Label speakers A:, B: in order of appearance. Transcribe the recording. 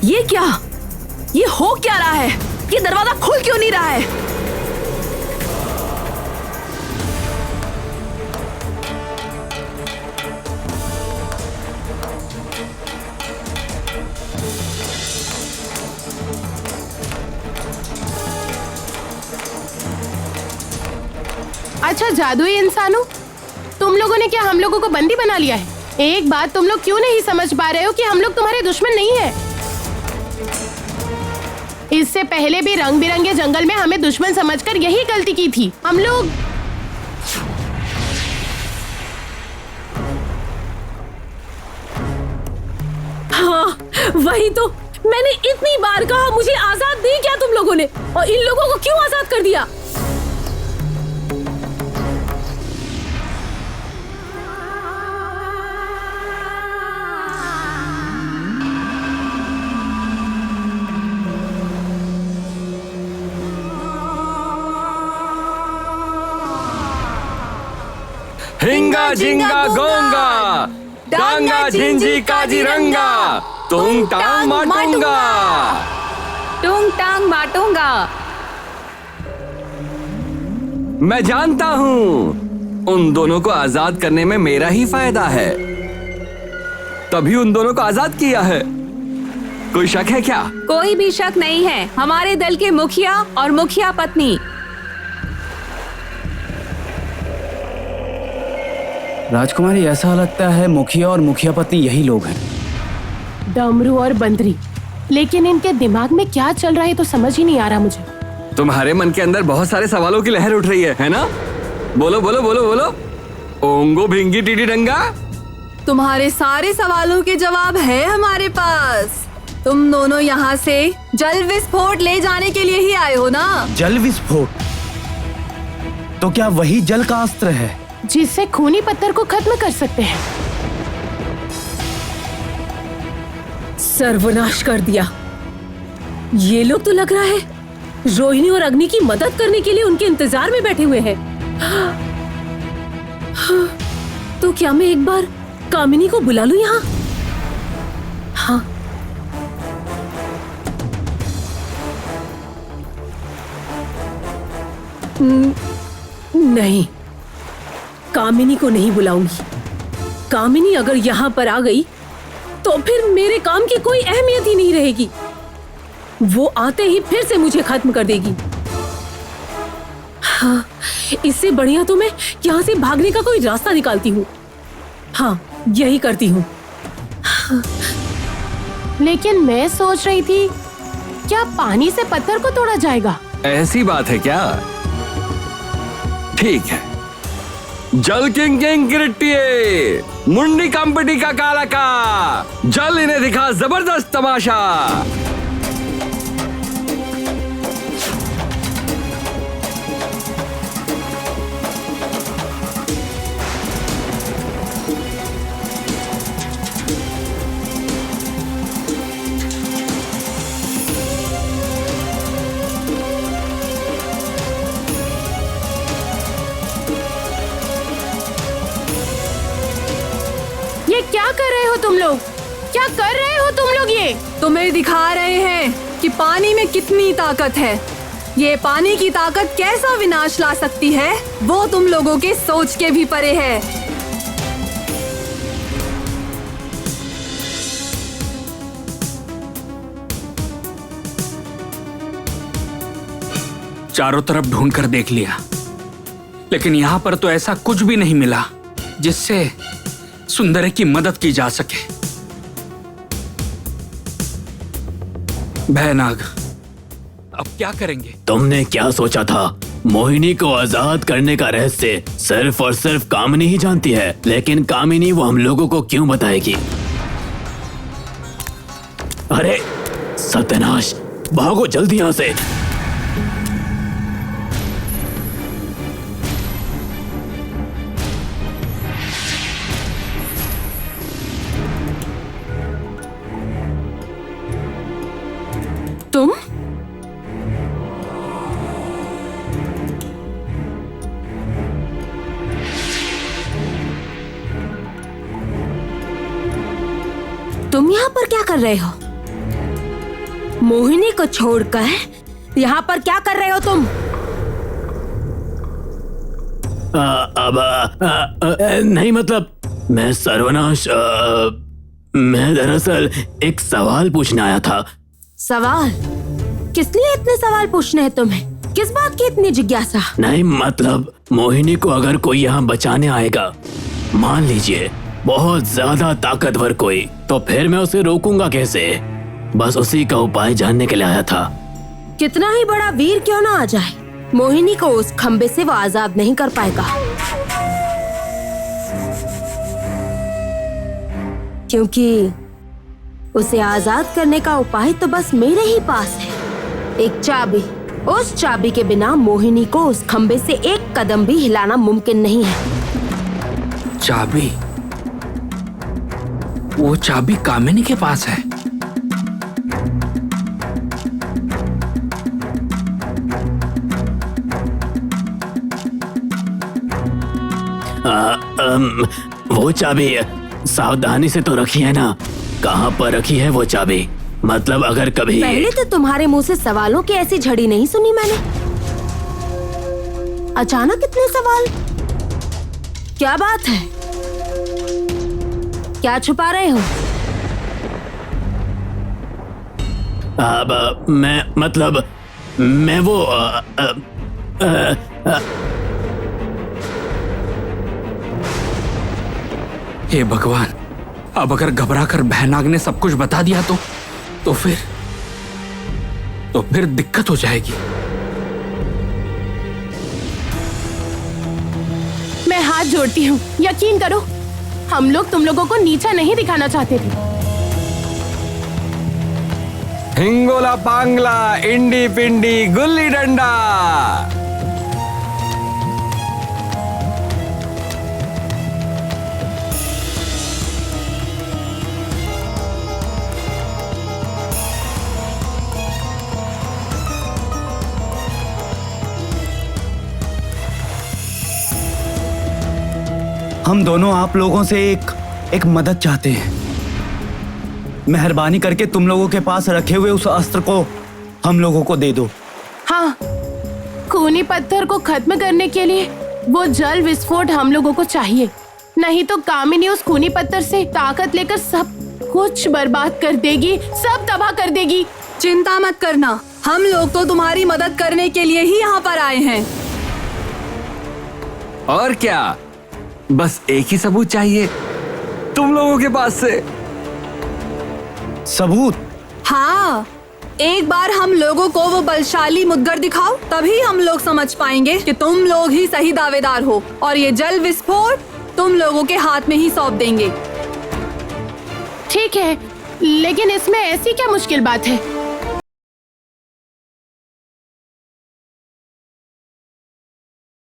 A: ये क्या? ये हो क्या रहा है? ये दरवाजा खुल क्यों नहीं रहा है?
B: अच्छा जादुई इंसानों, तुम लोगों ने क्या हम लोगों को बंदी बना लिया है? एक बात तुम लोग क्यों नहीं समझ पा रहे हो कि हम लोग तुम्हारे दुश्मन नहीं है। इससे पहले भी रंग बिरंगे जंगल में हमें दुश्मन समझकर यही गलती की थी। हम लोग
A: हाँ, वही तो मैंने इतनी बार कहा, मुझे आजाद नहीं किया तुम लोगों ने, और इन लोगों को क्यों आजाद कर दिया?
C: हिंगा झिंगा गोंगा, डांगा झिंझी काजीरंगा, तुंग टांग माटूंगा।
A: टूंग टांग माटूंगा।
C: मैं जानता हूँ उन दोनों को आजाद करने में मेरा ही फायदा है, तभी उन दोनों को आजाद किया है। कोई शक है क्या?
A: कोई भी शक नहीं है। हमारे दल के मुखिया और मुखिया पत्नी।
D: राजकुमारी, ऐसा लगता है मुखिया और मुखिया पत्नी यही लोग हैं।
B: डमरू और बंदरी, लेकिन इनके दिमाग में क्या चल रहा है तो समझ ही नहीं आ रहा मुझे।
C: तुम्हारे मन के अंदर बहुत सारे सवालों की लहर उठ रही है ना? बोलो बोलो बोलो बोलो। ओंगो भिंगी टीटी डंगा।
A: तुम्हारे सारे सवालों के जवाब है हमारे पास। तुम दोनों यहाँ से जल विस्फोट ले जाने के लिए ही आए हो ना?
D: जल विस्फोट? तो क्या वही जल का अस्त्र है
B: जिससे खूनी पत्थर को खत्म कर सकते हैं?
A: सर्वनाश कर दिया। ये लोग तो लग रहा है रोहिणी और अग्नि की मदद करने के लिए उनके इंतजार में बैठे हुए हैं। तो क्या मैं एक बार कामिनी को बुला लूं यहाँ? हाँ। नहीं, कामिनी को नहीं बुलाऊंगी। कामिनी अगर यहाँ पर आ गई तो फिर मेरे काम की कोई अहमियत ही नहीं रहेगी। वो आते ही फिर से मुझे खत्म कर देगी। हाँ, इससे बढ़िया तो मैं यहाँ से भागने का कोई रास्ता निकालती हूँ। हाँ, यही करती हूँ। हाँ।
B: लेकिन मैं सोच रही थी, क्या पानी से पत्थर को तोड़ा जाएगा?
C: ऐसी बात है क्या? ठीक है। जल किंग किंग किरिट्टिए, मुंडी कंपटी का काला का, जल इन्हें दिखा जबरदस्त तमाशा।
B: ये क्या कर रहे हो तुम लोग? क्या कर रहे हो तुम लोग? ये
A: तुम्हें दिखा रहे हैं कि पानी में कितनी ताकत है। ये पानी की ताकत कैसा विनाश ला सकती है, वो तुम लोगों के सोच के भी परे है।
E: चारों तरफ ढूंढ कर देख लिया, लेकिन यहाँ पर तो ऐसा कुछ भी नहीं मिला जिससे सुंदरी की मदद की जा सके। भयनाग, अब क्या करेंगे?
F: तुमने क्या सोचा था? मोहिनी को आजाद करने का रहस्य सिर्फ और सिर्फ कामिनी ही जानती है, लेकिन कामिनी वो हम लोगों को क्यों बताएगी? अरे सत्यानाश, भागो जल्दी यहाँ से।
A: तुम? तुम यहाँ पर क्या कर रहे हो?
G: मोहिनी को छोड़कर यहाँ पर क्या कर रहे हो तुम?
F: नहीं मतलब मैं सर्वनाश मैं दरअसल एक सवाल पूछने आया था।
G: सवाल? किस लिए इतने सवाल पूछने हैं तुम्हें? किस बात की इतनी जिज्ञासा?
F: नहीं मतलब मोहिनी को अगर कोई यहाँ बचाने आएगा, मान लीजिए बहुत ज्यादा ताकतवर कोई, तो फिर मैं उसे रोकूंगा कैसे? बस उसी का उपाय जानने के लिए आया था।
G: कितना ही बड़ा वीर क्यों ना आ जाए, मोहिनी को उस खंबे से वो आजाद नहीं कर पाएगा, क्योंकि उसे आजाद करने का उपाय तो बस मेरे ही पास है। एक चाबी। उस चाबी के बिना मोहिनी को उस खंबे से एक कदम भी हिलाना मुमकिन नहीं है।
E: चाबी? वो चाबी कामिनी के पास है।
F: वो चाबी सावधानी से तो रखी है ना? कहाँ पर रखी है वो चाबी? मतलब अगर कभी
G: पहले तो तुम्हारे मुंह से सवालों की ऐसी झड़ी नहीं सुनी मैंने। अचानक इतने सवाल, क्या बात है? क्या छुपा रहे हो?
F: अब मैं मतलब मैं वो
E: हे भगवान, अब अगर घबराकर बहनाग ने सब कुछ बता दिया तो फिर दिक्कत हो जाएगी।
B: मैं हाथ जोड़ती हूँ, यकीन करो हम लोग तुम लोगों को नीचा नहीं दिखाना चाहते थे।
C: हिंगोला पांगला इंडी पिंडी गुल्ली डंडा।
D: हम दोनों आप लोगों से एक मदद चाहते हैं। मेहरबानी करके तुम लोगों के पास रखे हुए उस अस्त्र को हम लोगों को दे दो।
B: हाँ, खूनी पत्थर को खत्म करने के लिए वो जल विस्फोट हम लोगों को चाहिए, नहीं तो कामिनी उस खूनी पत्थर से ताकत लेकर सब कुछ बर्बाद कर देगी, सब तबाह कर देगी।
H: चिंता मत करना, हम लोग तो तुम्हारी मदद करने के लिए ही यहाँ पर आए हैं।
C: और क्या, बस एक ही सबूत चाहिए तुम लोगों के पास से।
D: सबूत?
H: हाँ, एक बार हम लोगों को वो बलशाली मुद्गर दिखाओ, तभी हम लोग समझ पाएंगे कि तुम लोग ही सही दावेदार हो, और ये जल विस्फोट तुम लोगों के हाथ में ही सौंप देंगे।
B: ठीक है, लेकिन इसमें ऐसी क्या मुश्किल बात है?